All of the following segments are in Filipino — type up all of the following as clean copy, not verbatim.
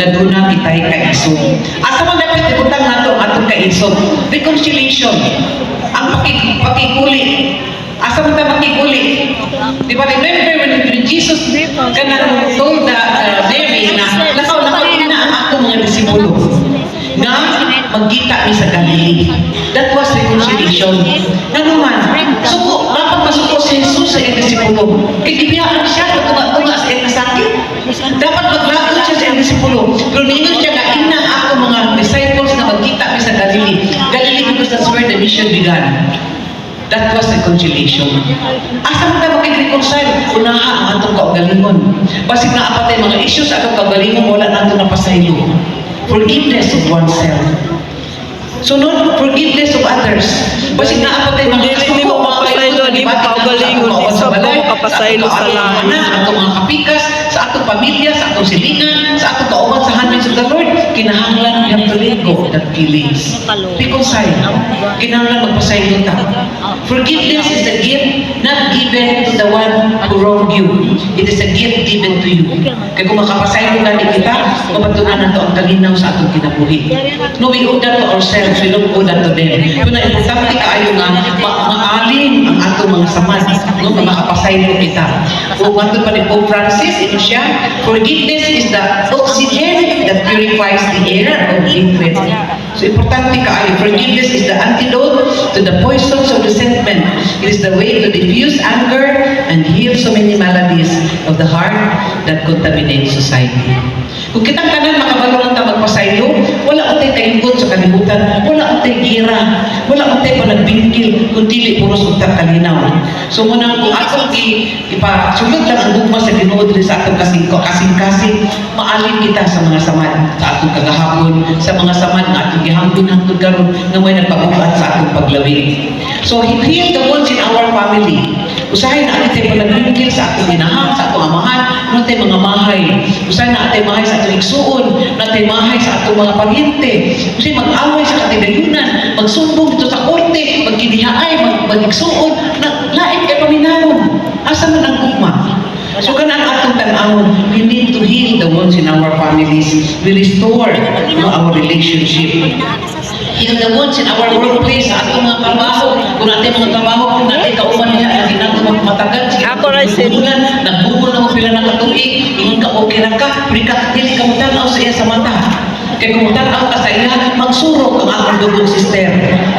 daduna kitay kaisog. Asa man dapat ibutang nato ang atong kaisog? Reconciliation. Ang pakikuli. Asa man ta makikuli? Di ba, remember when Jesus kanang told Mary na lakaw na ang akong mga disipulo nga magkita ni sa Galilee. That was reconciliation. Ano man, suko, dapat masuko si Jesus sa iyang disipulo. Kikibiyaan siya, tunga-tunga sa iyang sakit. Dapat maglakot siya sa iyang disipulo. Pero ningon siya na ina ako mga disciples na magkita ni sa Galilee. Galilee because that's where the mission began. That was reconciliation. Asa mo tayo makikreconcile? Unaha ang atong kaugalingon. Basig na apat ay mga issues atong kaugalingon, wala na atong napasaylo. Forgiveness of oneself. Sunod, forgiveness of others. Basig na apat ay mga Hindi mo mapasaylo, hindi mo kaugalingon, isa mo kapasaylo sa langit. Sa atong mga kapikas, sa atong pamilya, sa atong silingan, sa atong kauban sa hands of the Lord, kinahanglan we have to let go of that feelings. Reconcile. Kinahanglan magpasaylo ta. Forgiveness is a gift not given to the one who wronged you. It is a gift given to you. Kaya kung makapasaylo ka ni kita, mapatunan na ito ang kalinaw sa atong kinabuhi. No, we owe that to ourselves, we don't owe that to them. Kung na-importante kaayo nga, maalin ang atong mga samad, no, na makapasaylo kita. Kung ato pa ni Pope Francis, ito siya, forgiveness is the oxygen that purifies the air of liquid. So, importante kaayo, forgiveness is the antidote to the poisons of resentment. It is the way to diffuse anger and heal so many maladies of the heart that contaminate society. Kung kitang kanan makabalo lang ta magpasaylo, wala untay kaingkod sa kalibutan, wala untay gira, wala untay panagbingkil, kundi puros untang kalinaw. So muna kung atong ipasulod lang ang gugma sa Ginoo diri sa atong kasing-kasing, maalin kita sa mga samad sa atong kagahapon, sa mga samad nga atong gihangpon hangtod karon nga may nagpabuhat sa atong paglawig. So heal the wounds in our family. Usahay na atay panagbingkil sa atong ginahang, sa atong amahan, natay mga mahay. Usahay na atay mahay sa atong igsuon, natay mahay sa atong mga paryente. Usahay mag-away sa katigayunan, magsumbong dito sa korte, magkinihaay, mag-igsuon, lain kay paminawon. Asa man ang gugma? So kanang atong tan-awon, we need to heal the wounds in our families. We restore our relationship. Heal the wounds in our workplace, sa atong mga trabaho. Kung natin mga trabaho, kung natin kauman nila, natin natin matagal. Ako rin siya. Nagbungon na mo pila ng katuig, ingon ka okay na ka, dili ka mutanaw sa iya sa mata. Kaya kung mutanaw ka sa iya, magsurok ang atong dugong sister.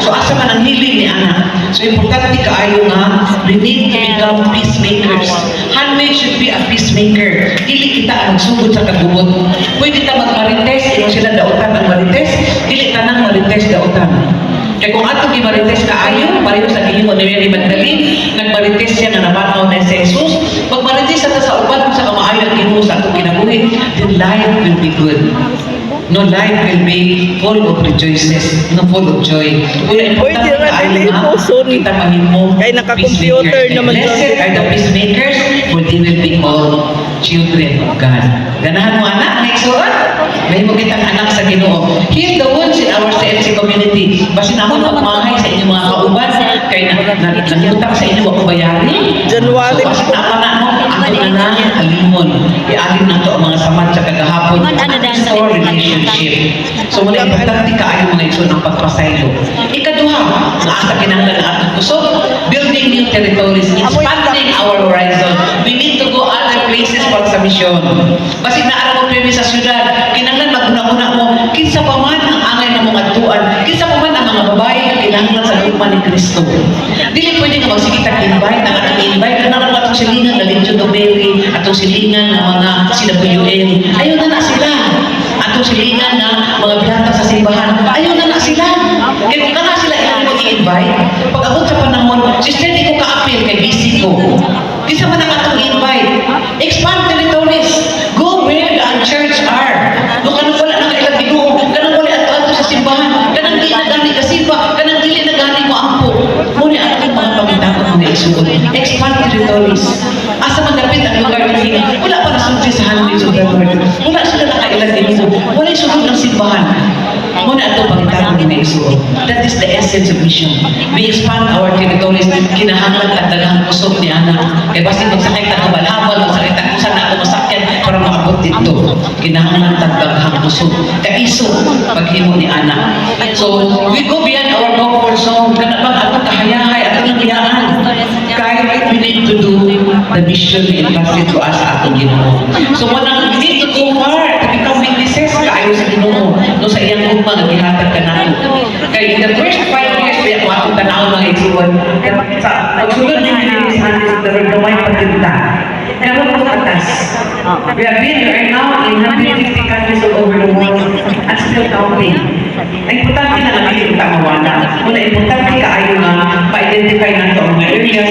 So asa man ang healing ni Ana. So importante kaayo nga, we need to become peacemakers. Handmaid should be a peacemaker. Dili kita magsugod sa kagubot. Pwede ta magmarites, ino sila dautan ng marites, dili tanang marites dautan. Kaya kung atong gimarites kaayo, pareho sa Ginoo ni Mary Magdalene, nagmarites siya na nabanaw na si Jesus, magmarites sa sa uban sa kamaayo ng Ginoo sa atong kinabuhi, then life will be good. No, life will be full of rejoices, no, full of joy. Kaya importante kaayo nga, kita mahimo kaya naka-computer naman doon. Blessed are the peacemakers, for they will be called children of God. Ganahan mo anak, next one. May mo kitang anak sa Ginoo. Heal the wounds in our CFC community. Basi naman magmahay sa inyong mga kauban, kaya nagutang sa inyo ako bayari. January. So, basi naman na mo, ang na alimon. Ialin na to ang mga samad sa kagahapon. Restore relationship. So, mula importante kaayo mga ito ng pagpasaylo. Ikaduha, na asa kinanglan ang atong kusog, building new territories, expanding our horizon. We need to go other places para sa misyon. Basi na alam mo premi sa syudad, kinanglan maguna-una mo, kinsa pa man ang angay ng mga tuan, kinsa pa man ang mga babae na kinanglan sa luma ni Kristo. Dili pwede nga magsigitang invite, ang atong invite, na naman atong silingan na Legion of Mary, atong silingan na mga CWN. Ayaw na sila. Atong silingan na mga binatang sa simbahan. Ayaw na sila. Kaya kung na sila i-invite, pag abot sa panahon, sister, di ko ka-appeal kay busy ko. Kinsa man ang atong invite. Expand territories. Go where the unchurched are. No, kanang wala na kailang Ginoo, kanang wala ato sa simbahan, kanang di na gani ka simba, kanang dili na gani mo ampo. Muna atong mga pamitakot mga isuod. Expand territories. Asa man dapit ang lugar ni wala pa nasulti sa handmaid of the Lord. Wala sila na kailang Ginoo. Wala isulod ng simbahan. Muna ato pamitakot mga isuod. That is the essence of mission. We expand our territories. Kinahanglan at daghang kusog ni Ana. Kaya basta magsakit ang habal-habal, magsakit ang kusan na ako masakyan para makabot dito. kinahanglan tagdaghang kusog. Kaiso paghimo ni ana. So we go beyond our comfort zone. Kana bang ato kahayahay ato lang giyaan. Kaya we need to do the mission entrusted to us sa atong Ginoo. So manang we need to go far to become witnesses kaayo sa Ginoo. No sa iyang ugma nga gihatag kanato. Kaya in the first 5 years kaya mo atong tanaw mga igsuon. Sa pagsulod ng Pilipinas natin sa gamay pagkita. Karon ko atas. We have been right now in 150 countries all over the world and still counting. Ang importante na namin yung tamawala. Una, importante kaayo nga ma-identify na ito ang mga areas.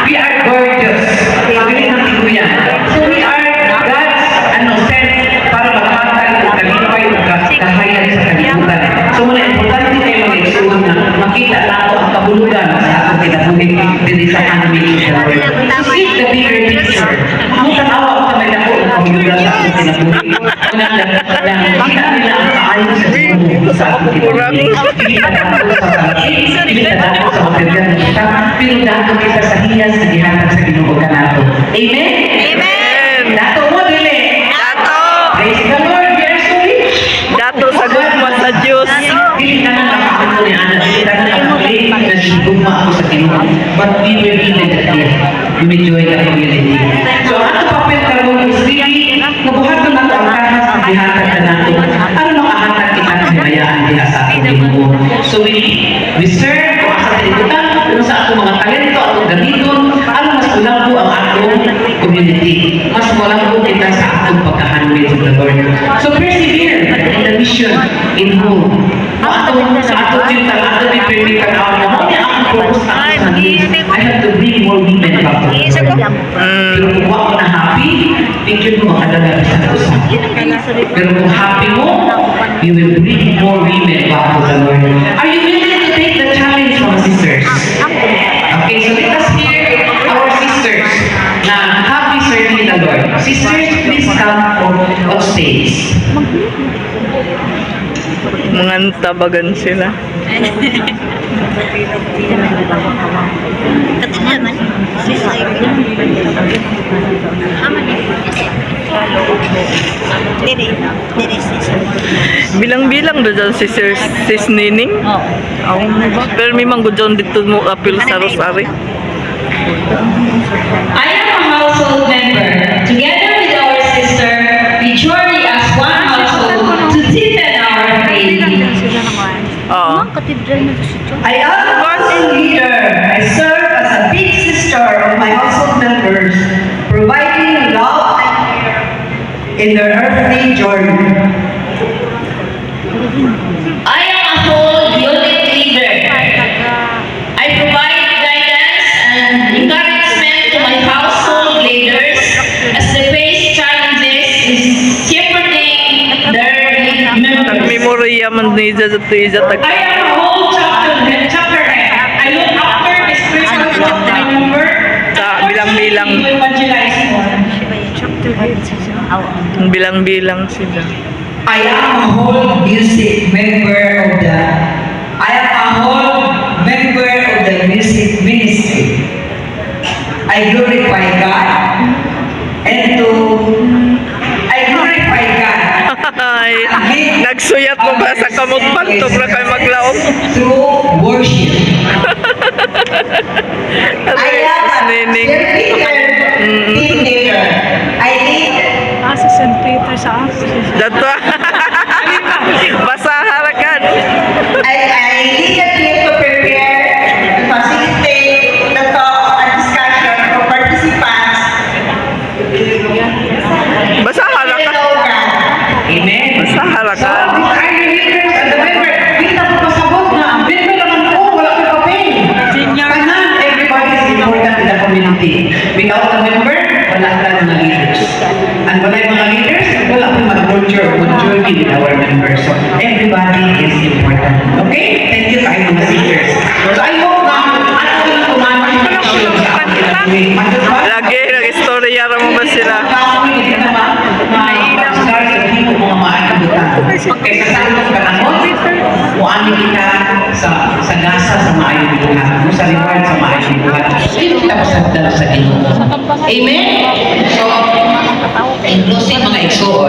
We are gorgeous. Pagkalit ng tiguyan. So we are God's sent para makakal ang kalipay o kahayan sa kalibutan. So muna, importante kayo mag-explore na makita nato ang kabulugan sa atong kinabuhi din sa animation of the world. So see the bigger picture. Ang tanawa sa may dako ang kabulugan sa atong kinabuhi. Una lang, makita nila ang kaayos sa Ginoo sa atong kinabuhi. Kita nato sa salapi, kita nato sa material na kita, pero nato kita sa hiyas na gihatag sa Ginoo kanato. Amen? Amen. Nato mo, dili. Dato. Praise the Lord, we are so rich. Dato sa gugma sa Diyos. Dili ka na nakakano ni Ana, dili ka na nakakalik na sinigugma ako sa Ginoo. But we will be in the day. We will enjoy the community. So, ang ato papel karon is really, nabuhaton nato ang kahas na gihatag ka nato. Ano makahatag kita na hinayaan diha sa atong Ginoo. So, we serve, kung asa tinibutan, kung sa atong mga talento, atong gamiton, ano mas kulambo ang atong community. Mas kulambo kita sa atong pagkahanwit of the Lord. So, persevere in the mission in whom. Sa atong mental, atong be ka na ako niya ang purpose na ako sa Sundays. I have to bring more women back to the Lord. Pero kung ako na happy, picture mo makadala sa usa. Pero kung happy mo, you will bring more women back to the Lord. Are you willing to take the challenge, mga sisters? Okay, so let us hear our sisters na happy serving the Lord. Sisters, please come on stage. Mga tabagan sila. Bilang-bilang doon dyan si Sis Nining. Pero may manggo dyan dito mo apil sa Rosary. I am a household member. Together with our sister, we journey as one household to deepen our faith. Oo. I am a household leader. I serve as a big sister of my household members, providing love and care in their earthly journey. I am a whole unit leader. I provide guidance and encouragement to my household leaders as they face challenges in shepherding their members. Nag-memorya man ni Iza at Iza I am a whole chapter head. I look after the spiritual growth of my member. Sa bilang-bilang. To evangelize more. Bilang-bilang sila. I am a whole music member of the. I am a whole member of the music ministry. I glorify God and I glorify God. Ay, nagsuyat mo ba sa kamot bantog na kayo maglaom? Through worship. I am a Nining. team leader. I lead. Sa St. Peter sa Asos. Dato. Basa harakan. I lead the team to prepare to facilitate the talk and discussion for participants. Basa harakan. Amen. Basa So, harakan. these are the leaders and the member. Di na po pasabot na ang member naman po, wala kang papel. Tanan, everybody is important in the community. Without the member, wala ka mga leaders. And wala yung mga leaders, wala kang mag-nurture or mag-journey with our members. So, everybody is important. Okay? Thank you tayo mga leaders. So, I hope na ano ko lang kumakas yung action sa ating kinabuhi. Lagi, nag-istorya mo ba sila? Kaya sa tanong panahon, muani kita sa gasa sa maayong buhat, sa reward sa maayong buhat. Hindi kita pasagdala sa Ginoo. Amen? So, in closing mga igsoon,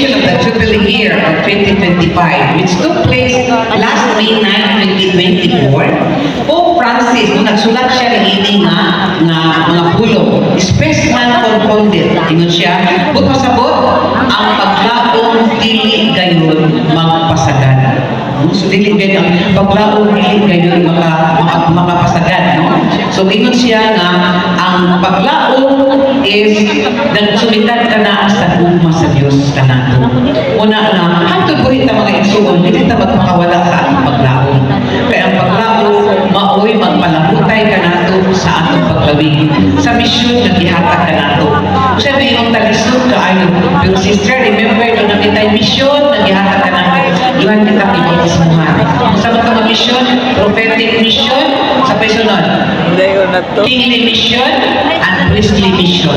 celebration of the Jubilee year of 2025, which took place last May 9, 2024, Pope Francis, nung nagsulat siya ng ini nga mga pulong, specimen compounded, ingon siya, pasabot ang paglaong dili gayon magpasagad. So, dili gayon, paglaong dili gayon makapasagad. No? So, ingon siya nga, ang paglaong is nagsulitan ka na sa ugma sa Diyos ka na. Una na, hantod buhit na mga igsuon, hindi na magpakawala sa atong paglaong. Kaya ang paglaong, maoy magpalabutay ka nato sa atong paglawig. Sa misyon, naghihatag ka nato. Sabi yung talisod ka ayo. Pero sister, remember, nung nakitay misyon, naghihatag ka nato. Iwan kita ibautismuhan. Sa mga misyon, prophetic mission, sa personal. Kingly mission and priestly mission.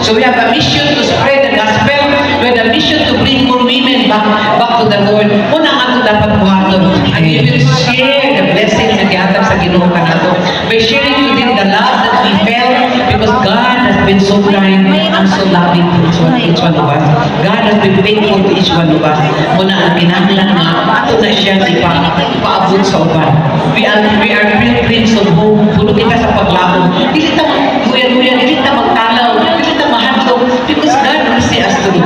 So we have a mission to spread the gospel. We have a mission to bring more women back to the Lord. Una nga ito dapat buhaton. And we will share the blessing na gihatag sa Ginoo kanato. By sharing with them the love that we felt because God has been so kind and so loving to each one of us. God has been faithful to each one of us. Muna ang kinahanglan nga, ato na siya ipaabot sa uban. We are real dreams of hope. Puno kita sa paglaong. Dili ta guyan-guyan, dili ta magtalaw, dili ta mahadlok because God will see us through.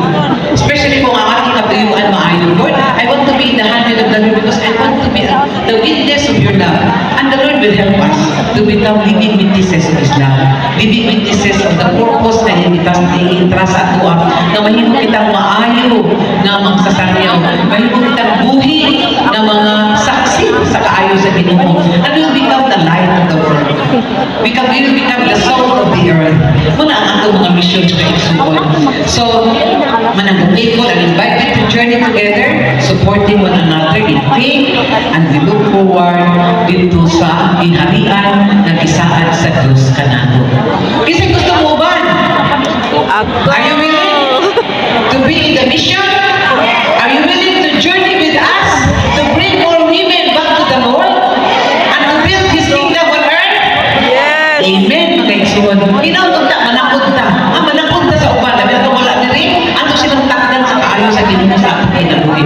Especially kung ang ating katuyuan maayon. Lord, I want to be in the hand of the Lord because I want to be the witness of your love. And the Lord will help us to become living witnesses of His love. Living witnesses of the purpose na i-entrust at tuwa. Na mahimo kitang maayo na magsasanyaw. Mahimo kitang buhi na mga saksi sa kaayo sa Ginoo. And we will become the light of the world. We will become the salt of the earth. Muna ang atong mga mission sa igsuon. So, manang faithful and invited to journey together, supporting one another in faith, and we look forward dito sa inharian ng isaan sa Diyos kanato. Kasi gusto mo ba? Are you willing to be in the mission? Are you willing to journey with us to bring more women back to the Lord and to build His kingdom on earth? Yes! Amen, mga igsuon. Inaudot ta, manakot ta. Manakot ta sa uban. Dahil ito wala na rin, ato silang takdan sa kaayo sa Ginoo sa atong kinabuhi.